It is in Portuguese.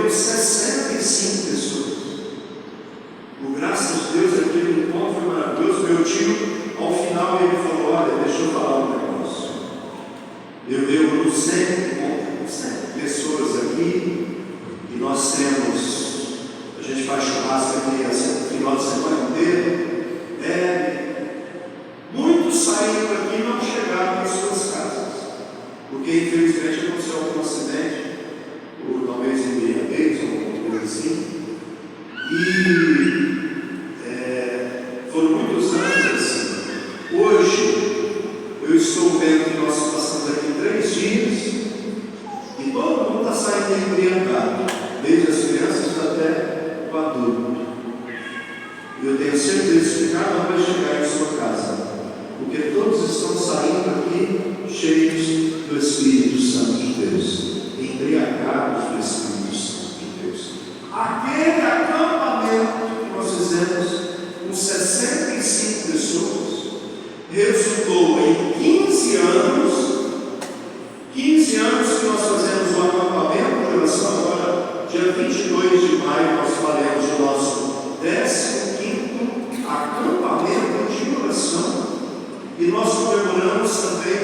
reuniu 65 pessoas. Por graça de Deus, aquele encontro foi maravilhoso. Meu tio, ao final, ele falou: olha, deixa eu falar um negócio. Eu reúno 100 pessoas aqui, e nós temos, a gente faz churrasco aqui no final de semana inteiro. Muitos saíram aqui e não chegaram às suas casas, porque infelizmente aconteceu algum acidente, ou talvez embriaguez, ou alguma coisa assim, e foram muitos anos assim. Hoje, eu estou vendo que nós passamos aqui 3 dias, e todo mundo está saindo embriagado, desde as crianças até o adulto. E eu tenho certeza que cada um vai chegar em sua casa, porque todos estão saindo aqui cheios do Espírito Santo de Deus, embriagados do Espírito Santo de Deus. Aquele acampamento que nós fizemos com 65 pessoas resultou em 15 anos que nós fazemos o acampamento de oração. Agora, dia 22 de maio, nós faremos o nosso 15º acampamento de oração, e nós comemoramos também